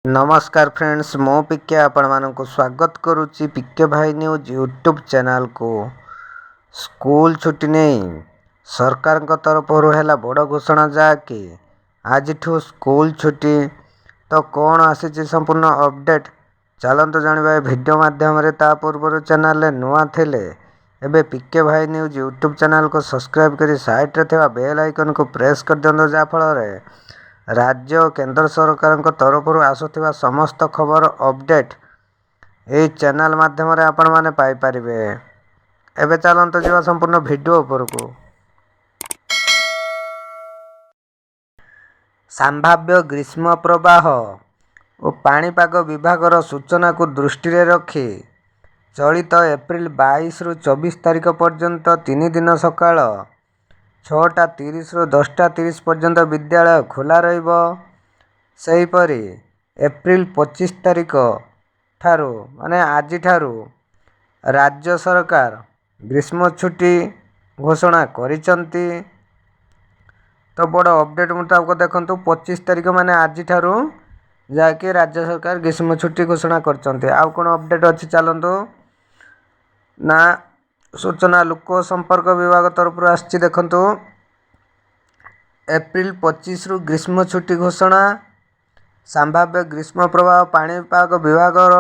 नमस्कार फ्रेंड्स, मो पिके आपण मानक स्वागत करुच्ची पिके भाई न्यूज यूट्यूब चैनल को। स्कूल छुट्टी नहीं सरकार तरफ है बड़ घोषणा जाकि आज स्कूल छुट्टी। तो कौन आसी संपूर्ण अपडेट चलते जानवा वीडियो माध्यम ता पूर्व चैनल नुआ थिले एबे पिके भाई न्यूज यूट्यूब चैनल को सब्सक्राइब करी साइट रे थिबा बेल आइकन को प्रेस कर दियंतो, जा फल राज्य और केंद्र सरकार तरफ आसुथिबा समस्त खबर अपडेट यही चैनल माध्यम आपण माने पाई परिबे। एबे चलंतो जीवा संपूर्ण वीडियो ऊपर को। संभाव्य ग्रीष्म प्रवाह और पाणीपाग विभागर सूचना को दृष्टि रे रखी चलित एप्रिल 22 रु 24 तारिख पर्यंत 3 दिन सकाळ 6:30 रु 10:30 पर्यंत विद्यालय खोला रहिब। सेहीपरि एप्रिल 25 तारिख ठारू माने आज ठारू राज्य सरकार ग्रीष्म छुट्टी घोषणा करिसंती। तो बड़ अपडेट मुताबिक देखंतु 25 तारिख माने आज ठारू जाके राज्य सरकार ग्रीष्म छुट्टी घोषणा करचंती। आउ कोन अपडेट अछि चलंतु ना सूचना लोक संपर्क विभाग तरफ आछि। देखंतु एप्रिल 25 रु ग्रीष्म छुट्टी घोषणा। संभाव्य ग्रीष्म प्रवाह पाणीपाग विभागर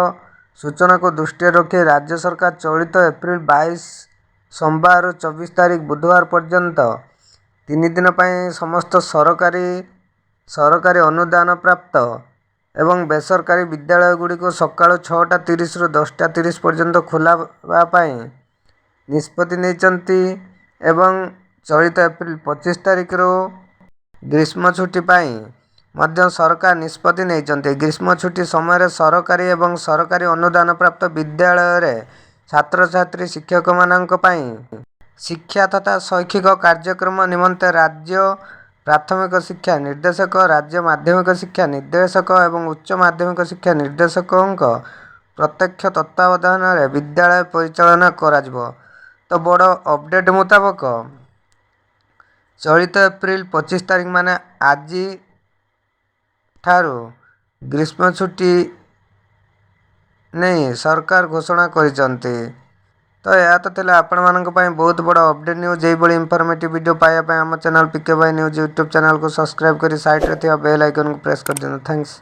सूचना को दृष्टि रखी राज्य सरकार चलित एप्रिल 22 सोमवार 24 तारिख बुधवार पर्यंत 3 दिन पर समस्त सरकारी अनुदान प्राप्त एवं बेसरकारी विद्यालय गुड़ी को सकाळ 6:30 रु 10:30 पर्यंत खोलावा पाई निष्पत्ति नेइचंती एवं चलित एप्रिल 25 तारिख रो ग्रीष्म छुट्टी पाई मध्य सरकार निष्पत्ति नेइचंती। ग्रीष्म छुट्टी समय सरकारी एवं सरकारी अनुदान प्राप्त विद्यालय रे छात्र छात्री शिक्षक मानक पाई शिक्षा तथा शैक्षिक कार्यक्रम निमंते राज्य प्राथमिक शिक्षा निर्देशक, राज्य माध्यमिक शिक्षा निर्देशक एवं उच्च माध्यमिक शिक्षा निर्देशक प्रत्यक्ष तत्वावधान रे विद्यालय परिचालना कराजिबो। तो बड़ अपडेट मुताबक चलित एप्रिल 25 तारिख माने आज ठारू ग्रीष्म छुट्टी नहीं सरकार घोषणा करिसंती। तो यह तो थिला आपण मानक पई बहुत बड़ अपडेट न्यूज। एई बड़ी इंफॉर्मेटिव वीडियो पाया पई हम चैनल पिके भाई न्यूज यूट्यूब चैनल को सब्सक्राइब करी साइड रे थिबा बेल आइकन को प्रेस कर देना। थैंक्स।